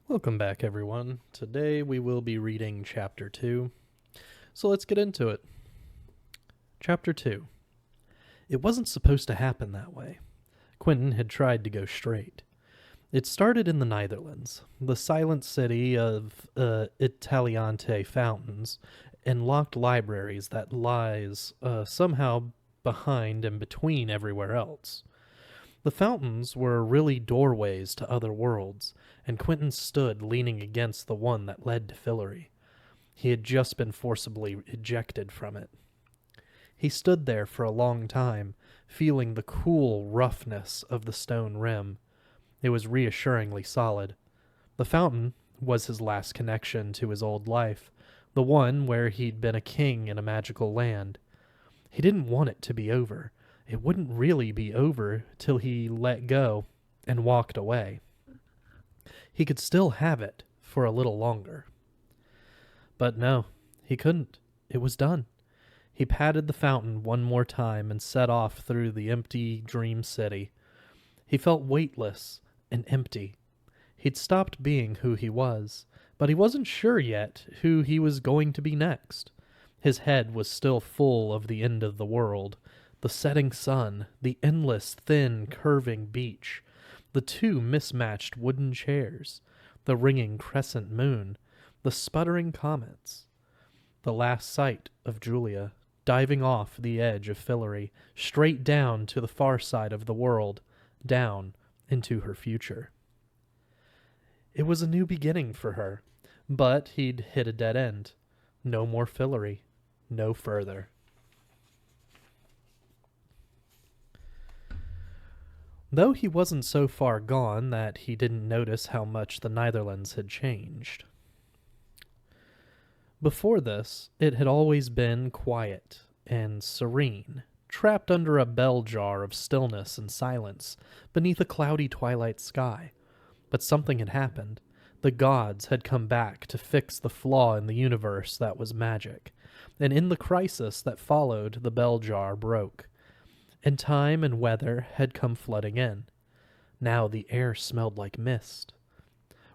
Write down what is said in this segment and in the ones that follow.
Welcome back, everyone. Today we will be reading Chapter 2. So let's get into it. Chapter 2. It wasn't supposed to happen that way. Quentin had tried to go straight. It started in the Netherlands, the silent city of Italiante fountains and locked libraries that lies somehow behind and between everywhere else. The fountains were really doorways to other worlds, and Quentin stood leaning against the one that led to Fillory. He had just been forcibly ejected from it. He stood there for a long time, feeling the cool roughness of the stone rim. It was reassuringly solid. The fountain was his last connection to his old life, the one where he'd been a king in a magical land. He didn't want it to be over. It wouldn't really be over till he let go and walked away. He could still have it for a little longer. But no, he couldn't. It was done. He patted the fountain one more time and set off through the empty dream city. He felt weightless and empty. He'd stopped being who he was, but he wasn't sure yet who he was going to be next. His head was still full of the end of the world, the setting sun, the endless, thin, curving beach, the two mismatched wooden chairs, the ringing crescent moon, the sputtering comets. The last sight of Julia, diving off the edge of Fillory, straight down to the far side of the world, down into her future. It was a new beginning for her, but he'd hit a dead end. No more Fillory, no further. Though he wasn't so far gone that he didn't notice how much the Netherlands had changed. Before this, it had always been quiet and serene, trapped under a bell jar of stillness and silence beneath a cloudy twilight sky. But something had happened. The gods had come back to fix the flaw in the universe that was magic, and in the crisis that followed, the bell jar broke, and time and weather had come flooding in. Now the air smelled like mist.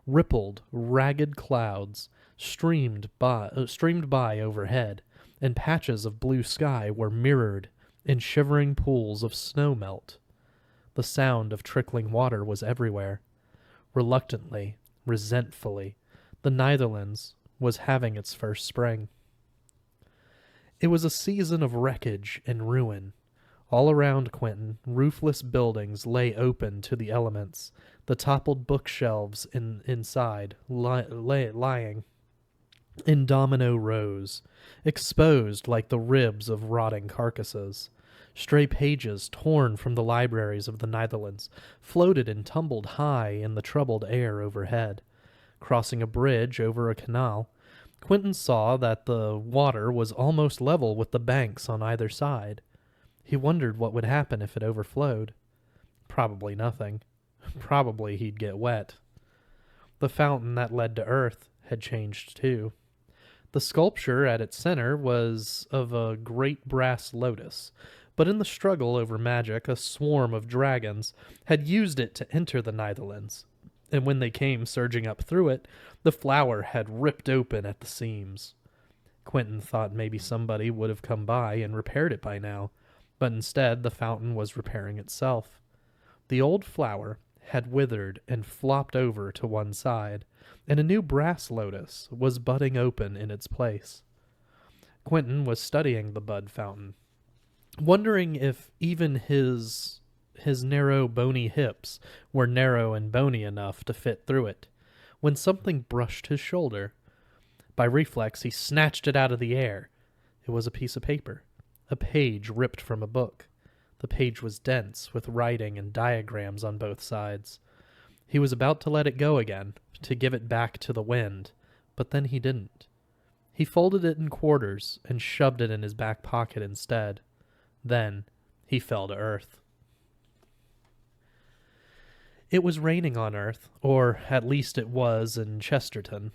Rippled, ragged clouds streamed by overhead, and patches of blue sky were mirrored in shivering pools of snow melt. The sound of trickling water was everywhere. Reluctantly, resentfully, the Netherlands was having its first spring. It was a season of wreckage and ruin. All around Quentin, roofless buildings lay open to the elements, the toppled bookshelves inside lying in domino rows, exposed like the ribs of rotting carcasses. Stray pages torn from the libraries of the Netherlands floated and tumbled high in the troubled air overhead. Crossing a bridge over a canal, Quentin saw that the water was almost level with the banks on either side. He wondered what would happen if it overflowed. Probably nothing. Probably he'd get wet. The fountain that led to Earth had changed too. The sculpture at its center was of a great brass lotus, but in the struggle over magic, a swarm of dragons had used it to enter the Netherlands, and when they came surging up through it, the flower had ripped open at the seams. Quentin thought maybe somebody would have come by and repaired it by now, but instead the fountain was repairing itself. The old flower had withered and flopped over to one side, and a new brass lotus was budding open in its place. Quentin was studying the bud fountain, wondering if even his narrow, bony hips were narrow and bony enough to fit through it, when something brushed his shoulder. By reflex, he snatched it out of the air. It was a piece of paper. A page ripped from a book. The page was dense, with writing and diagrams on both sides. He was about to let it go again, to give it back to the wind, but then he didn't. He folded it in quarters and shoved it in his back pocket instead. Then he fell to earth. It was raining on Earth, or at least it was in Chesterton.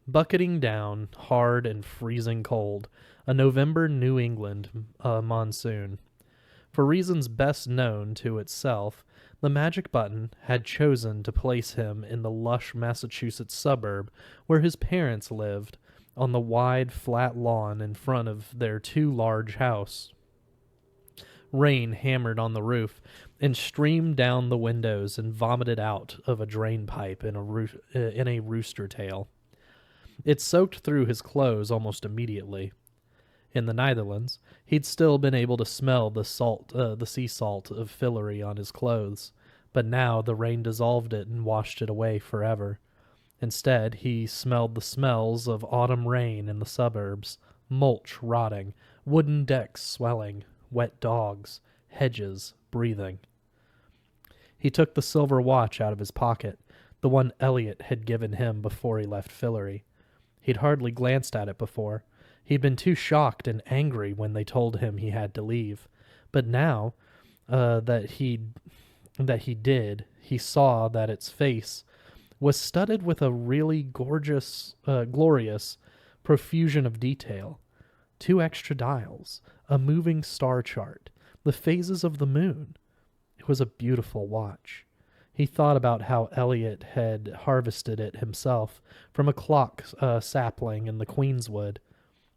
Bucketing down, hard and freezing cold, a November New England monsoon. For reasons best known to itself, The magic button had chosen to place him in the lush Massachusetts suburb where his parents lived, on the wide, flat lawn in front of their too large house. Rain hammered on the roof and streamed down the windows and vomited out of a drain pipe in a rooster tail. It soaked through his clothes almost immediately. In the Netherlands, he'd still been able to smell the sea salt of Fillory on his clothes, but now the rain dissolved it and washed it away forever. Instead, he smelled the smells of autumn rain in the suburbs, mulch rotting, wooden decks swelling, wet dogs, hedges breathing. He took the silver watch out of his pocket, the one Elliot had given him before he left Fillory. He'd hardly glanced at it before. He'd been too shocked and angry when they told him he had to leave. But now that he did, he saw that its face was studded with a really glorious profusion of detail. 2 extra dials, a moving star chart, the phases of the moon. It was a beautiful watch. He thought about how Elliot had harvested it himself from a clock sapling in the Queenswood,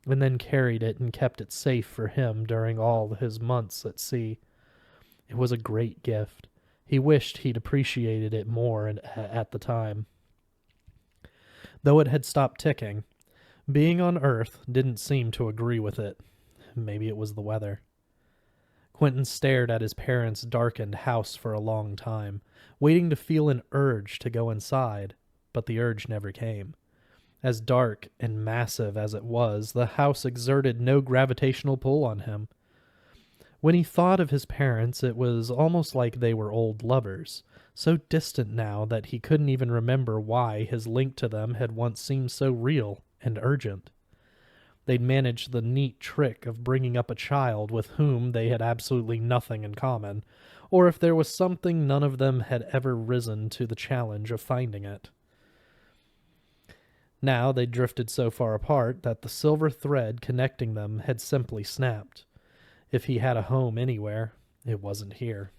and then carried it and kept it safe for him during all his months at sea. It was a great gift. He wished he'd appreciated it more at the time. Though it had stopped ticking, being on Earth didn't seem to agree with it. Maybe it was the weather. Quentin stared at his parents' darkened house for a long time, waiting to feel an urge to go inside, but the urge never came. As dark and massive as it was, the house exerted no gravitational pull on him. When he thought of his parents, it was almost like they were old lovers, so distant now that he couldn't even remember why his link to them had once seemed so real and urgent. They'd managed the neat trick of bringing up a child with whom they had absolutely nothing in common, or if there was something, none of them had ever risen to the challenge of finding it. Now they drifted so far apart that the silver thread connecting them had simply snapped. If he had a home anywhere, it wasn't here.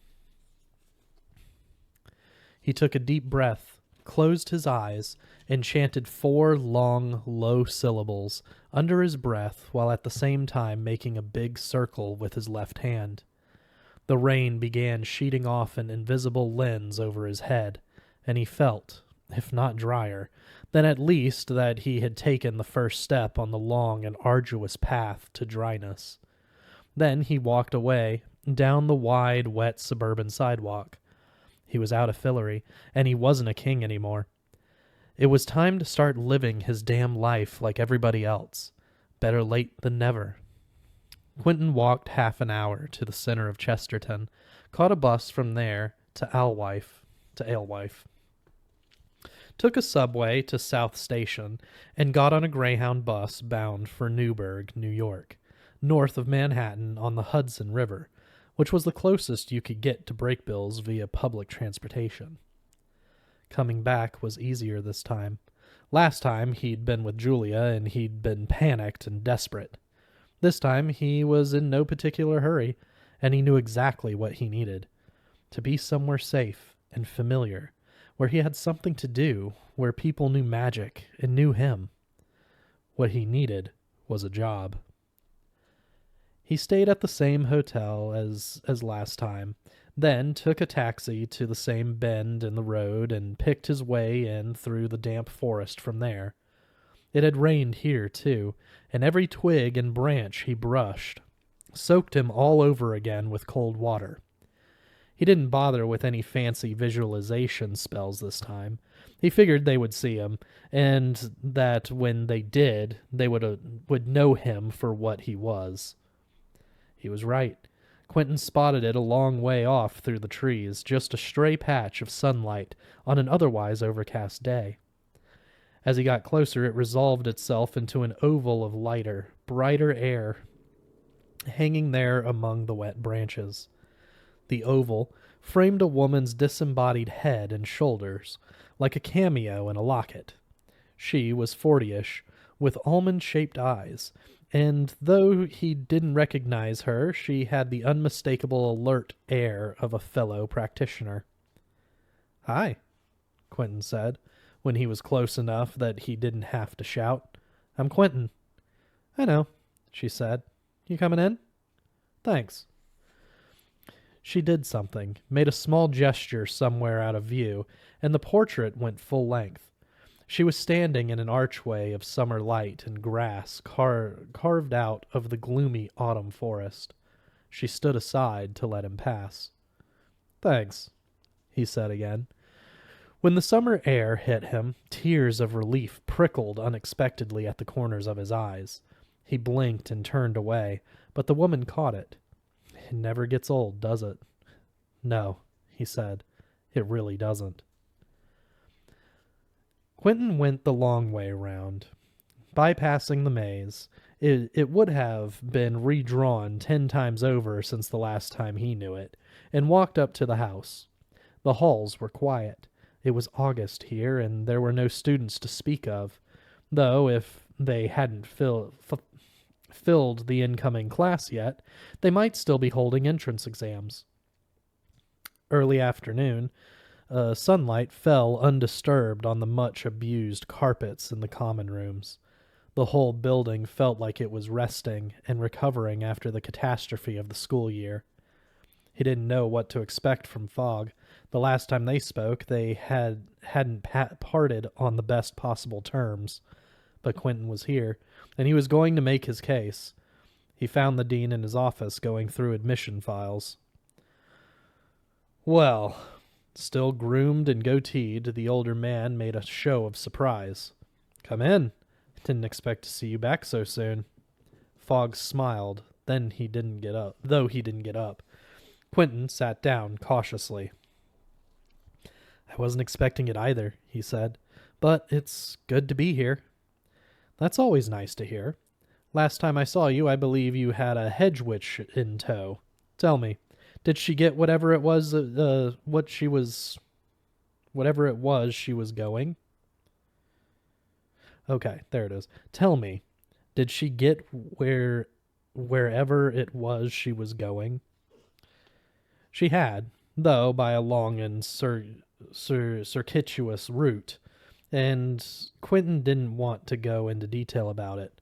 He took a deep breath, closed his eyes, and chanted 4 long, low syllables under his breath while at the same time making a big circle with his left hand. The rain began sheeting off an invisible lens over his head, and he felt, if not drier, then at least that he had taken the first step on the long and arduous path to dryness. Then he walked away, down the wide, wet suburban sidewalk. He was out of Fillory, and he wasn't a king anymore. It was time to start living his damn life like everybody else. Better late than never. Quentin walked half an hour to the center of Chesterton, caught a bus from there to Alewife, took a subway to South Station, and got on a Greyhound bus bound for Newburgh, New York, north of Manhattan on the Hudson River, which was the closest you could get to Brakebills via public transportation. Coming back was easier this time. Last time he'd been with Julia, and he'd been panicked and desperate. This time he was in no particular hurry, and he knew exactly what he needed. To be somewhere safe and familiar, where he had something to do, where people knew magic and knew him. What he needed was a job. He stayed at the same hotel as last time, then took a taxi to the same bend in the road and picked his way in through the damp forest from there. It had rained here, too, and every twig and branch he brushed soaked him all over again with cold water. He didn't bother with any fancy visualization spells this time. He figured they would see him, and that when they did, they would know him for what he was. He was right. Quentin spotted it a long way off through the trees, just a stray patch of sunlight on an otherwise overcast day. As he got closer, it resolved itself into an oval of lighter, brighter air hanging there among the wet branches. The oval framed a woman's disembodied head and shoulders, like a cameo in a locket. She was 40-ish, with almond-shaped eyes, and though he didn't recognize her, she had the unmistakable alert air of a fellow practitioner. Hi, Quentin said, when he was close enough that he didn't have to shout. I'm Quentin. I know, she said. You coming in? Thanks. She did something, made a small gesture somewhere out of view, and the portrait went full length. She was standing in an archway of summer light and grass carved out of the gloomy autumn forest. She stood aside to let him pass. Thanks, he said again. When the summer air hit him, tears of relief prickled unexpectedly at the corners of his eyes. He blinked and turned away, but the woman caught it. It never gets old, does it? No, he said. It really doesn't. Quentin went the long way round. Bypassing the maze, it would have been redrawn 10 times over since the last time he knew it, and walked up to the house. The halls were quiet. It was August here, and there were no students to speak of, though if they hadn't filled the incoming class yet, they might still be holding entrance exams. Early afternoon, sunlight fell undisturbed on the much-abused carpets in the common rooms. The whole building felt like it was resting and recovering after the catastrophe of the school year. He didn't know what to expect from Fogg. The last time they spoke, they hadn't parted on the best possible terms. But Quentin was here, and he was going to make his case. He found the dean in his office going through admission files. Well, still groomed and goateed, the older man made a show of surprise. Come in. Didn't expect to see you back so soon. Fogg smiled, though he didn't get up. Quentin sat down cautiously. I wasn't expecting it either, he said, but it's good to be here. That's always nice to hear. Last time I saw you, I believe you had a hedge witch in tow. Tell me, did she get whatever it was she was going? Okay, there it is. Tell me, did she get wherever it was she was going? She had, though by a long and circuitous route, and Quentin didn't want to go into detail about it.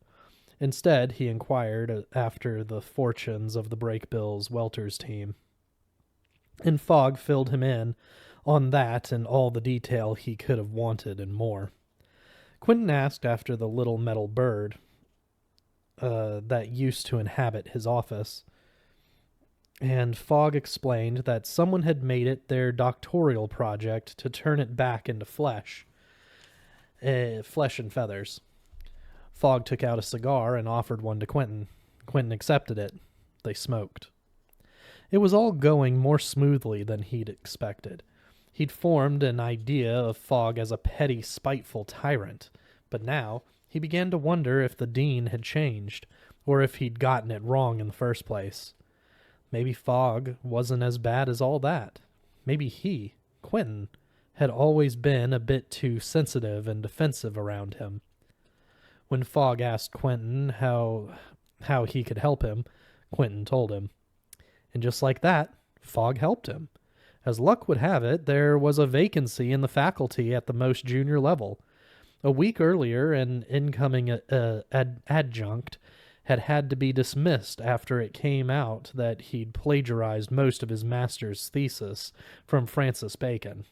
Instead, he inquired after the fortunes of the Brakebills Welters team. And Fogg filled him in on that and all the detail he could have wanted and more. Quentin asked after the little metal bird that used to inhabit his office, and Fogg explained that someone had made it their doctoral project to turn it back into flesh and feathers. Fogg took out a cigar and offered one to Quentin. Quentin accepted it. They smoked. It was all going more smoothly than he'd expected. He'd formed an idea of Fogg as a petty, spiteful tyrant, but now he began to wonder if the dean had changed, or if he'd gotten it wrong in the first place. Maybe Fogg wasn't as bad as all that. Maybe he, Quentin, had always been a bit too sensitive and defensive around him. When Fogg asked Quentin how he could help him, Quentin told him. And just like that, Fogg helped him. As luck would have it, there was a vacancy in the faculty at the most junior level. A week earlier, an incoming adjunct had to be dismissed after it came out that he'd plagiarized most of his master's thesis from Francis Bacon.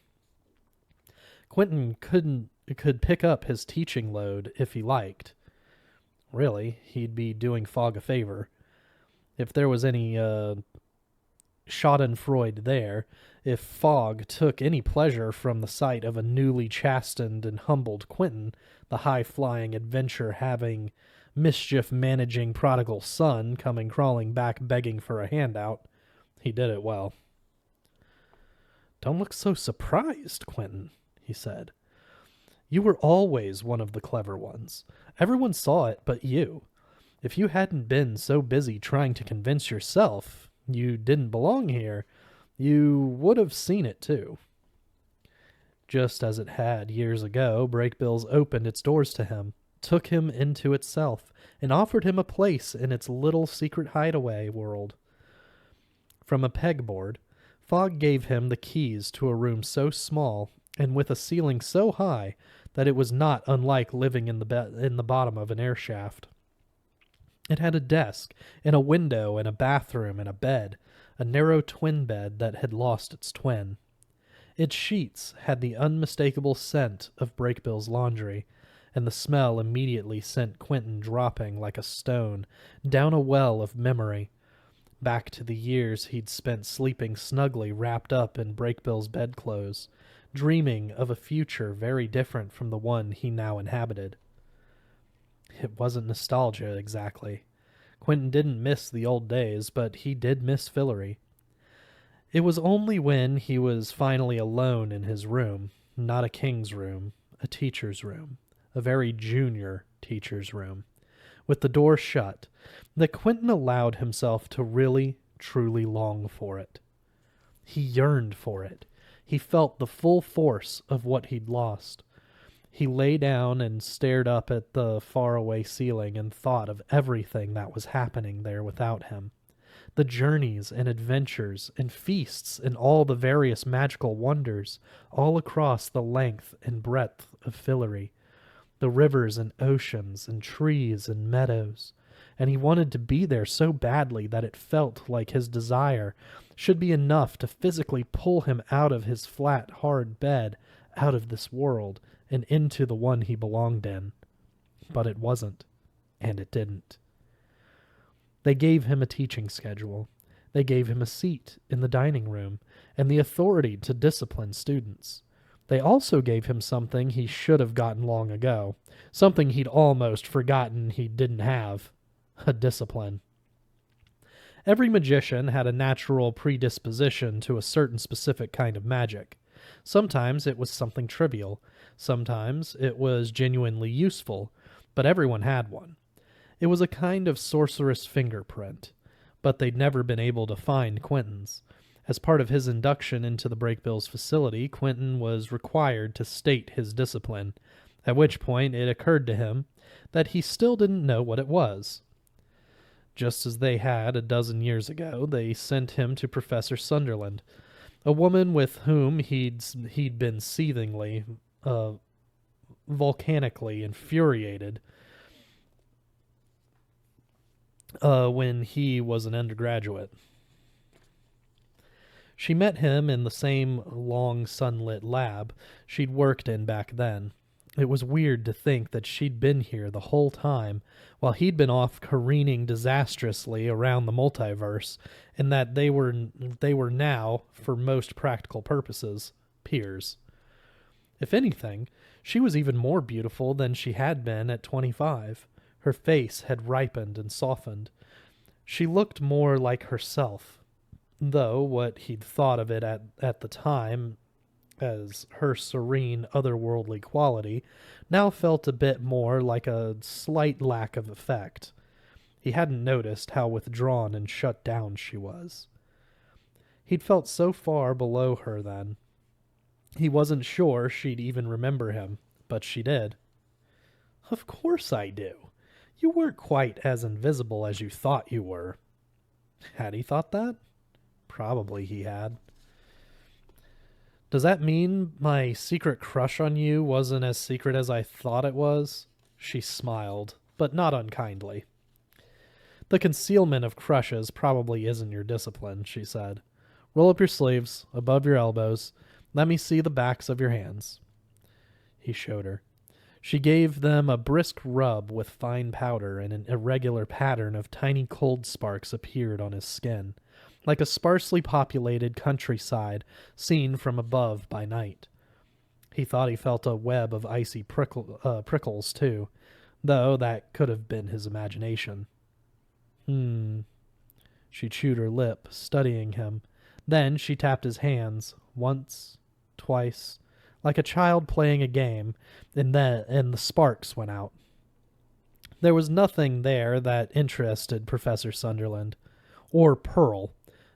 Quentin could pick up his teaching load if he liked. Really, he'd be doing Fogg a favor. If there was any schadenfreude there, if Fogg took any pleasure from the sight of a newly chastened and humbled Quentin, the high-flying, adventure-having, mischief-managing prodigal son coming crawling back begging for a handout, he did it well. Don't look so surprised, Quentin, he said. You were always one of the clever ones. Everyone saw it but you. If you hadn't been so busy trying to convince yourself you didn't belong here, you would have seen it too. Just as it had years ago, Brakebills opened its doors to him, took him into itself, and offered him a place in its little secret hideaway world. From a pegboard, Fogg gave him the keys to a room so small and with a ceiling so high that it was not unlike living in the bottom of an air shaft. It had a desk and a window and a bathroom and a bed, a narrow twin bed that had lost its twin. Its sheets had the unmistakable scent of Breakbill's laundry, and the smell immediately sent Quentin dropping like a stone down a well of memory, back to the years he'd spent sleeping snugly wrapped up in Breakbill's bedclothes, dreaming of a future very different from the one he now inhabited. It wasn't nostalgia, exactly. Quentin didn't miss the old days, but he did miss Fillory. It was only when he was finally alone in his room, not a king's room, a teacher's room, a very junior teacher's room, with the door shut, that Quentin allowed himself to really, truly long for it. He yearned for it. He felt the full force of what he'd lost. He lay down and stared up at the faraway ceiling and thought of everything that was happening there without him. The journeys and adventures and feasts and all the various magical wonders all across the length and breadth of Fillory, the rivers and oceans and trees and meadows, and he wanted to be there so badly that it felt like his desire should be enough to physically pull him out of his flat, hard bed, out of this world, and into the one he belonged in. But it wasn't, and it didn't. They gave him a teaching schedule. They gave him a seat in the dining room and the authority to discipline students. They also gave him something he should have gotten long ago, something he'd almost forgotten he didn't have, a discipline. Every magician had a natural predisposition to a certain specific kind of magic. Sometimes it was something trivial, sometimes it was genuinely useful, but everyone had one. It was a kind of sorceress fingerprint, but they'd never been able to find Quentin's. As part of his induction into the Breakbills facility, Quentin was required to state his discipline, at which point it occurred to him that he still didn't know what it was. Just as they had a dozen years ago, they sent him to Professor Sunderland, a woman with whom he'd been seethingly, volcanically infuriated when he was an undergraduate. She met him in the same long sunlit lab she'd worked in back then. It was weird to think that she'd been here the whole time, while he'd been off careening disastrously around the multiverse, and that they were now, for most practical purposes, peers. If anything, she was even more beautiful than she had been at 25. Her face had ripened and softened. She looked more like herself, though what he'd thought of it at the time as her serene, otherworldly quality now felt a bit more like a slight lack of effect. He hadn't noticed how withdrawn and shut down she was. He'd felt so far below her then. He wasn't sure she'd even remember him, but she did. "Of course I do. You weren't quite as invisible as you thought you were." Had he thought that? Probably he had. "Does that mean my secret crush on you wasn't as secret as I thought it was?" She smiled, but not unkindly. "The concealment of crushes probably isn't your discipline," she said. "Roll up your sleeves, above your elbows. Let me see the backs of your hands." He showed her. She gave them a brisk rub with fine powder, and an irregular pattern of tiny cold sparks appeared on his skin, like a sparsely populated countryside seen from above by night. He thought he felt a web of icy prickles, too, though that could have been his imagination. She chewed her lip, studying him. Then she tapped his hands, once, twice, like a child playing a game, and the sparks went out. There was nothing there that interested Professor Sunderland, or Pearl.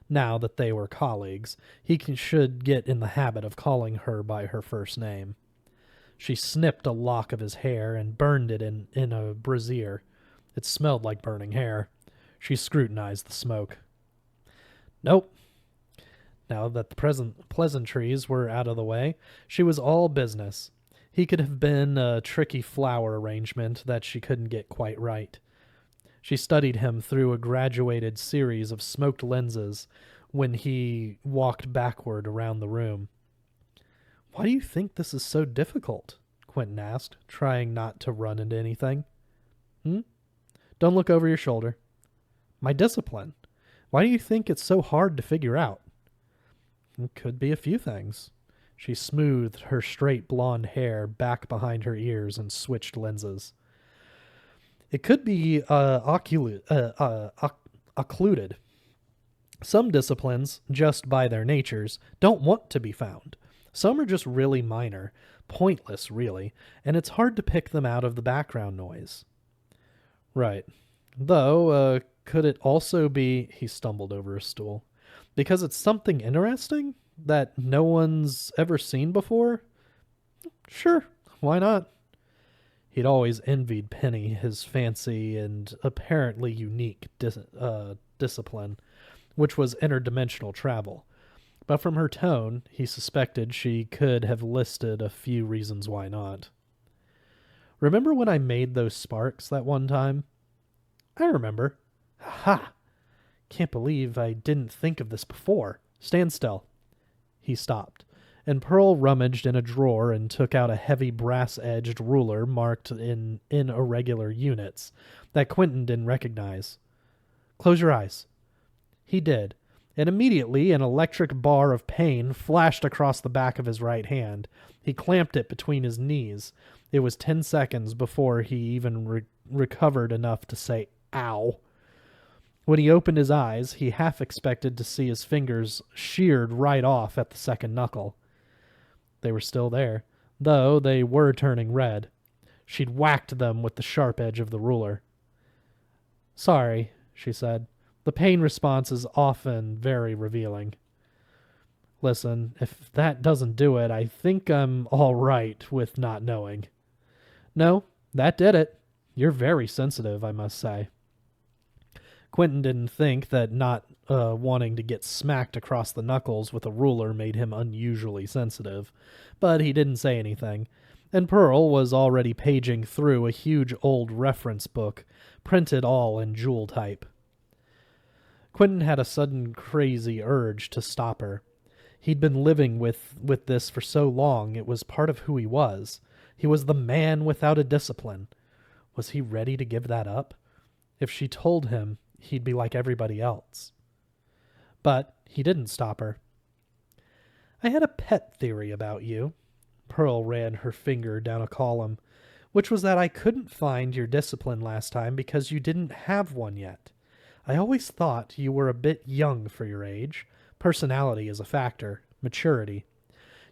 Now that they were colleagues, he should get in the habit of calling her by her first name. She snipped a lock of his hair and burned it in a brazier. It smelled like burning hair. She scrutinized the smoke. "Nope. Now that the present pleasantries were out of the way, she was all business. He could have been a tricky flower arrangement that she couldn't get quite right. She studied him through a graduated series of smoked lenses when he walked backward around the room. "Why do you think this is so difficult?" Quentin asked, trying not to run into anything. "Hmm? Don't look over your shoulder." "My discipline. Why do you think it's so hard to figure out?" "It could be a few things." She smoothed her straight blonde hair back behind her ears and switched lenses. "It could be occluded. Some disciplines, just by their natures, don't want to be found. Some are just really minor, pointless really, and it's hard to pick them out of the background noise." "Right. Though, could it also be," he stumbled over a stool, "because it's something interesting that no one's ever seen before?" "Sure, why not?" He'd always envied Penny his fancy and apparently unique discipline, which was interdimensional travel. But from her tone, he suspected she could have listed a few reasons why not. "Remember when I made those sparks that one time?" "I remember." "Ha! Can't believe I didn't think of this before. Stand still." He stopped, and Pearl rummaged in a drawer and took out a heavy brass-edged ruler marked in irregular units that Quentin didn't recognize. "Close your eyes." He did, and immediately an electric bar of pain flashed across the back of his right hand. He clamped it between his knees. It was 10 seconds before he even recovered enough to say, "Ow." When he opened his eyes, he half expected to see his fingers sheared right off at the second knuckle. They were still there, though they were turning red. She'd whacked them with the sharp edge of the ruler. "Sorry," she said. "The pain response is often very revealing." "Listen, if that doesn't do it, I think I'm all right with not knowing." "No, that did it. You're very sensitive, I must say." Quentin didn't think that not wanting to get smacked across the knuckles with a ruler made him unusually sensitive, but he didn't say anything, and Pearl was already paging through a huge old reference book, printed all in jewel type. Quentin had a sudden crazy urge to stop her. He'd been living with this for so long it was part of who he was. He was the man without a discipline. Was he ready to give that up? If she told him, he'd be like everybody else. But he didn't stop her. "I had a pet theory about you." Pearl ran her finger down a column, "which was that I couldn't find your discipline last time because you didn't have one yet. I always thought you were a bit young for your age. Personality is a factor, maturity.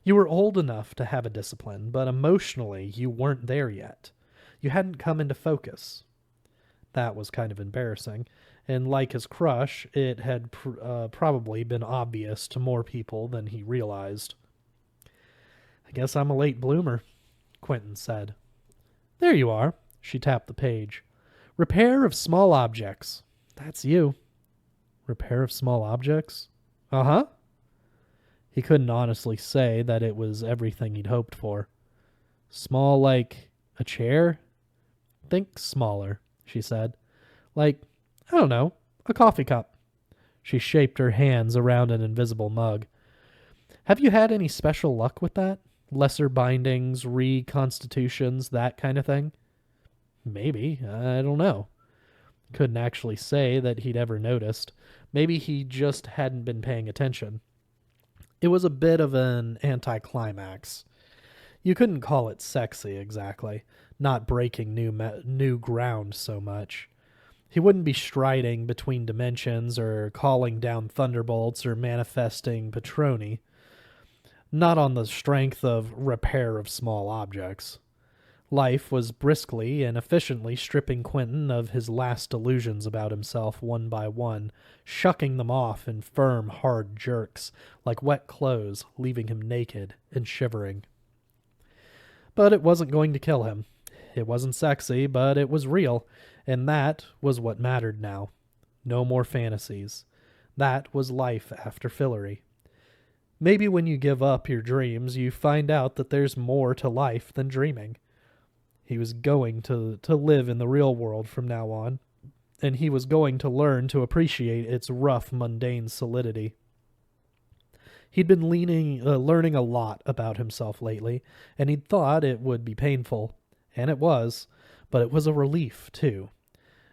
You were old enough to have a discipline, but emotionally you weren't there yet. You hadn't come into focus." That was kind of embarrassing, and like his crush, it had probably been obvious to more people than he realized. "I guess I'm a late bloomer," Quentin said. "There you are." She tapped the page. "Repair of small objects." "That's you." "Repair of small objects?" "Uh-huh." He couldn't honestly say that it was everything he'd hoped for. "Small like a chair?" "Think smaller," she said. "Like, I don't know, a coffee cup." She shaped her hands around an invisible mug. "Have you had any special luck with that? Lesser bindings, reconstitutions, that kind of thing?" "Maybe. I don't know." Couldn't actually say that he'd ever noticed. Maybe he just hadn't been paying attention. It was a bit of an anticlimax. You couldn't call it sexy, exactly. Not breaking new ground so much. He wouldn't be striding between dimensions or calling down thunderbolts or manifesting Patroni. Not on the strength of repair of small objects. Life was briskly and efficiently stripping Quentin of his last delusions about himself one by one, shucking them off in firm, hard jerks, like wet clothes, leaving him naked and shivering. But it wasn't going to kill him. It wasn't sexy, but it was real, and that was what mattered now. No more fantasies. That was life after Fillory. Maybe when you give up your dreams, you find out that there's more to life than dreaming. He was going to live in the real world from now on, and he was going to learn to appreciate its rough, mundane solidity. He'd been learning a lot about himself lately, and he'd thought it would be painful. And it was, but it was a relief, too.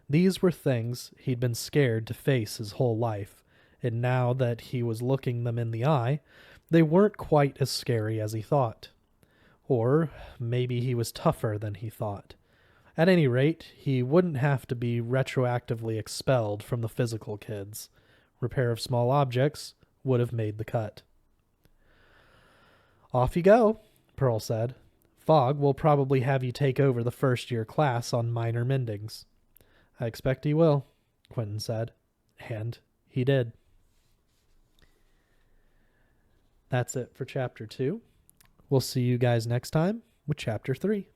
These were things he'd been scared to face his whole life, and now that he was looking them in the eye, they weren't quite as scary as he thought. Or maybe he was tougher than he thought. At any rate, he wouldn't have to be retroactively expelled from the physical kids. Repair of small objects would have made the cut. Off you go, Pearl said. Fogg will probably have you take over the first-year class on minor mendings. I expect he will, Quentin said. And he did. That's it for Chapter 2. We'll see you guys next time with Chapter 3.